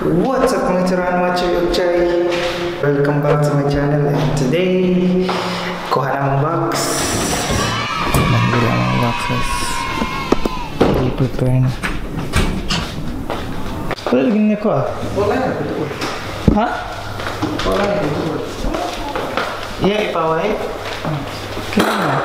What's up mga tirahan mga Choy? Welcome back to my channel and today kuha na mong box. Nagbila ng boxes. I-prepare na. Wala lagi niya ko ah. Wala na ito. Ha? Wala na ito. Iya ipaway. Kaya na.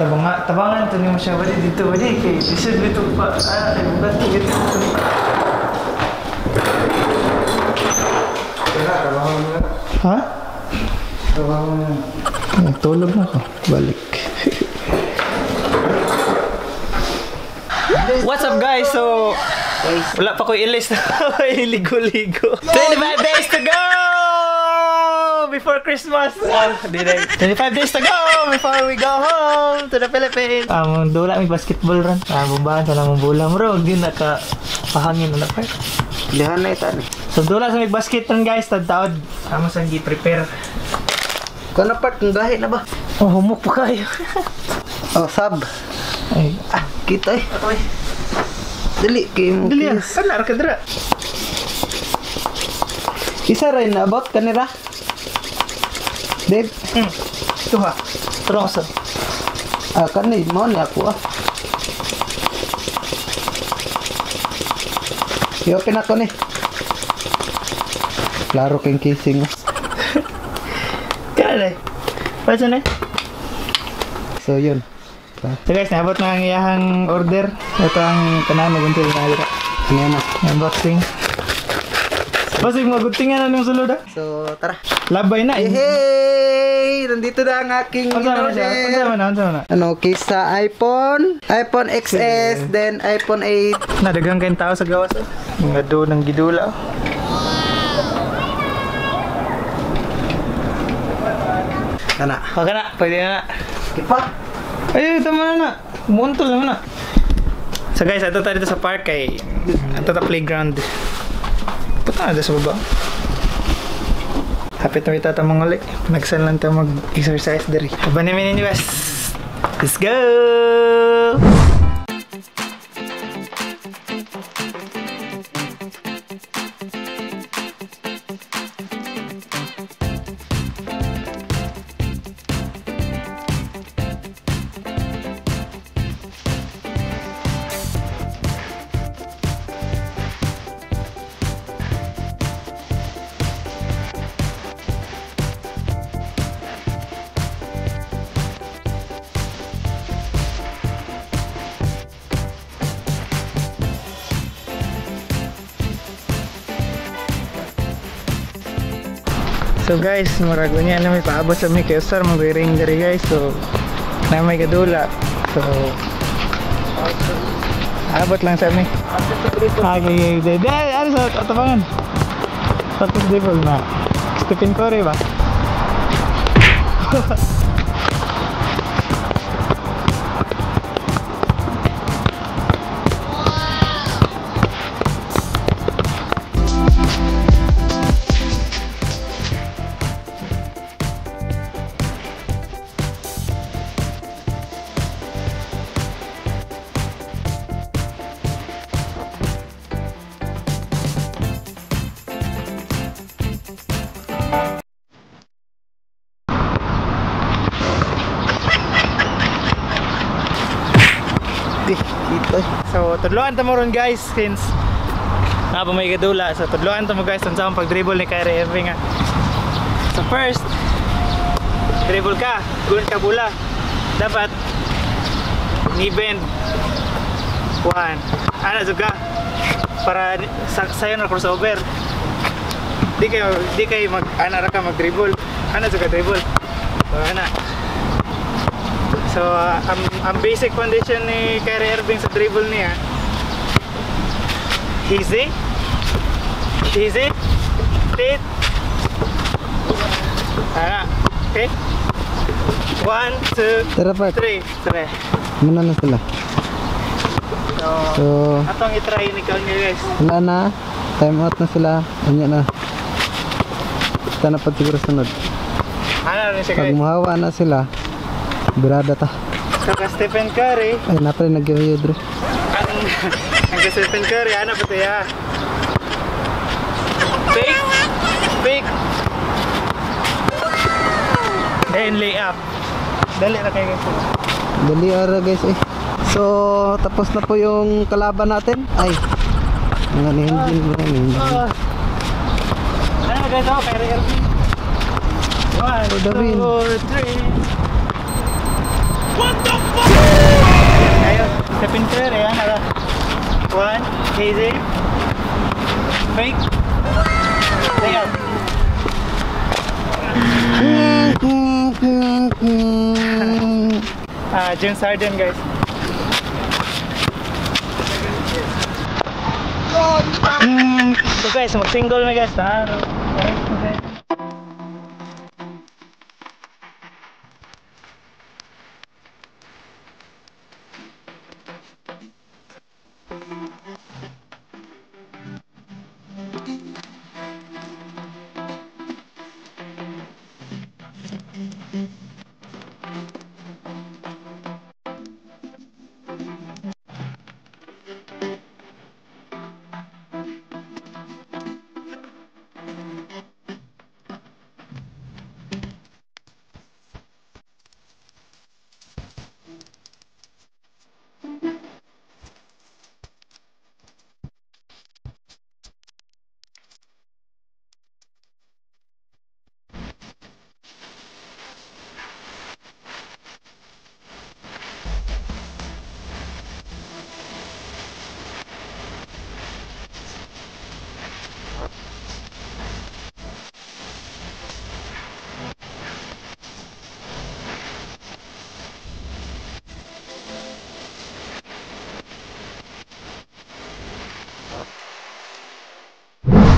Tabangan to niyo siya bali dito bali kay isip dito pa bato dito. Tabangan mo. Ha? Tabangan mo. Tulog na ako. Balik. What's up guys? So wala pa ko i-list na ligo-ligo. 25 days to go! Before Christmas! 25 days to go before we go home to the Philippines! Dula may basketball run. Bubahan sa namang bola mo ro. Hindi nakapahangin na pa. Lihan na ito. So dula sa may basket run guys. Tadtaod. Amo sa gi-prepare. Kung part kung gahi na ba? Oh, humok pa kayo. Oh, sab. Ay, kita eh. Atoy. Dali, kayo mo. Dali ah. Kanar ka dira. Isa rin na about kanira. Dave? Ito ha. Turong sa. Kanil mo niya ako ah. I-open ako ni. Klaro keng kissing. Kaya na eh. Paano na eh? So yun. So guys, naabot na ang iyahang order. Ito ang kanan maguntil na dito. Ano yan ah? Unboxing. Pasig mga guntingan na yung sulod ah. So tara. Labay na eh. Hey! Nandito na ang aking order. Ano na? Ano, case sa iPhone XS, then iPhone 8. Nadagang kayong tao sa gawas oh. Mga doon ng gidula oh. Kana. Kana, pwede na. Kipa. Ay, tama na. Muntol naman na. So guys, ito tayo dito sa park kay ito ta playground. Punta na dito sa baba. Hapit na ito mga ulit. Nagsan lang tayo mag-exercise dari. Abanimin ninyo guys. Let's go! So guys, marago niya na may paabot sa may kausar mag-ring dari guys. So na may kadula. So abot lang sa may. Okay, ano sa tabangan? Tapos devil na. Stephen Curry ba? So tudloan ta mo ron guys since pa may kadula. So tudloan ta mo guys sa pag-dribble ni Kyrie Irving. So first dribble ka, gun ka bola. Dapat ni bend one. Ana juga para sayo na crossover. Di kayo ana ra ka mag-dribble. Ana juga dribble. So ana. So, ang basic condition ni Kyrie Irving sa dribble niya, easy, straight, okay, 1, 2, 3. Muna na sila. So atong i-try ni niya guys. Wala na, time out na sila, anya na. Basta na pag siguro sunod. Ano rin siya guys? Pag mahawa na sila, birada ta. Saka Stephen Curry. Ay, napre nag-review, Dre. Ang Stephen Curry, ano ba ito ya? Fake! Fake! And lay up. Dali na kayo guys. Dali ara guys eh. So, tapos na po yung kalaban natin. Ay. Ang engine mo na engine. Ano guys, kay Erwin. 1, 2, 3. What the fuck? Ayo, Stephen Curry ya, nara. 1, easy. Fake. Lay up. James Harden guys. So guys, mag-single na guys.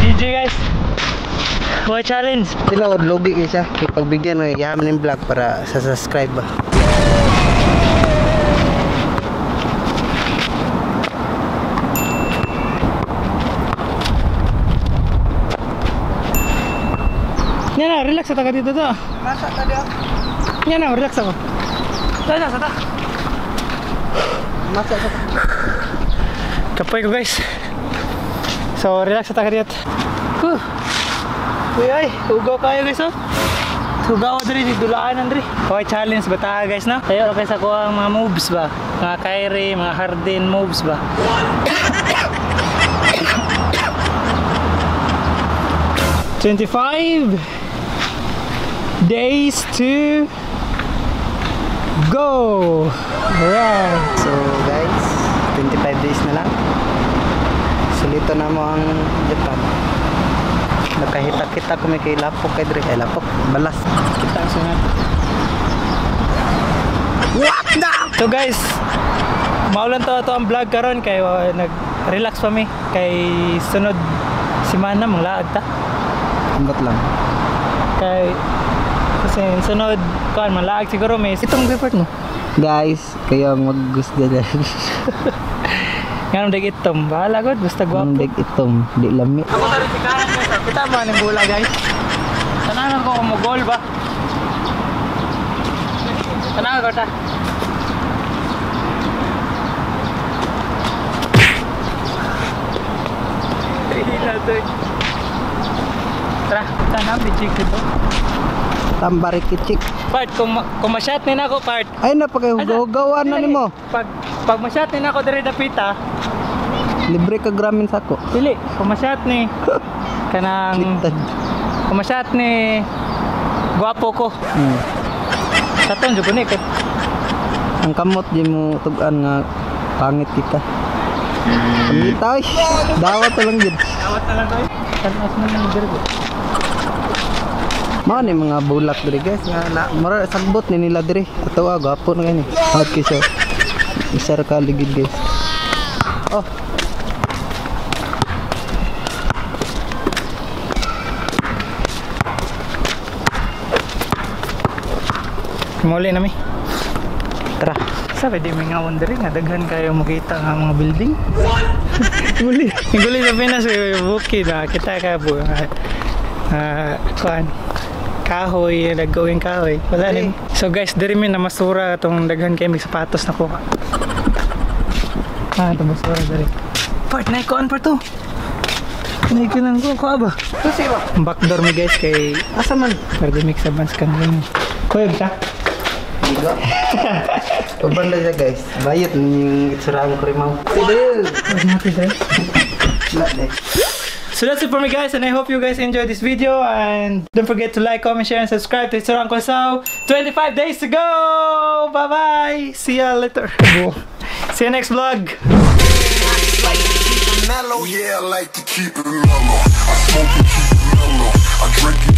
GG guys. What challenge? Sila logi kayo siya. Ipagbigyan ng yaman yung vlog para sa subscribe ba. Yan na, relax ata ka dito to. Masa ka diyo? Yan na, relax ako. Tara na, sata. Masa ka. Kapoy ko guys. So, relax ata ka dito. Uy ay, ugaw kayo guys oh. Ugaw ko diri, dulaan nandri. Okay, challenge ba tayo guys no? Tayo okay sa ko ang mga moves ba? Mga Kyrie, mga Harden moves ba? $25 days to go. Alright. So guys, 25 days na lang. Sulito na mo ang Japan. Nakahita-kita kami kay Lapok kay Dre. Ay Lapok, balas. Kita sa natin. What the? So guys, maulan to ang vlog karon kay nag-relax pa mi kay sunod semana manglaag ta. Ambot lang. Kay kasi sunod kan manglaag siguro may itong report mo. Guys, kayo ang maggusto dyan. Ganun dig itom, bahala god basta Ang gwapo. big itom, di lami. Ako ta rin sikahan guys. Kita ba ning bola guys? Tananan ko mo goal ba? Tananan ko ta. Tara, tanam di chick dito. Tambari kitchik. Part kung ma-shot ni nako part. Ay na pagkahugaw-hugawan na nimo. Pag ma-shot ni nako diri dapita. Libre ka gramin sako. Dili, kung ma-shot ni kanang Kliktad. kung ma-shot ni gwapo ko. Saton jud ko ni kay Ang kamot di mo tugan nga pangit kita. Pangita oy. Dawat na lang gid. awat na lang ko. Tanas na lang diri. Mao ni mga bulak diri guys nga na mara sagbot ni nila diri. Ato gapo na gani. Okay so. Isa ra ka ligid guys. Oh. Muli na mi. Tara. Sabi di may nga wondering nga daghan kayo makita nga mga building. Muli. Muli sa Pinas bukid na kita ka bu. Kuan. kahoy, nagawing kahoy. Wala rin. So guys, diri mi na masura itong daghan kay may sapatos na kuha. Ito masura diri. Part na ikuan part to. Naikinan ko ba? Kasi ba? Backdoor mi guys kay Asa man? pwede mix advance kan rin. Kuyog ta? Diga. Pabanda siya guys. Bayot yung itsurang ko rin mo. Sige. Wag natin guys. So that's it for me guys, and I hope you guys enjoyed this video, and don't forget to like, comment, share, and subscribe to It's Uncle Sao. 25 days to go! Bye bye! See ya later. See you next vlog. Yeah, I like to keep it mellow. I smoke and keep it mellow. I drink and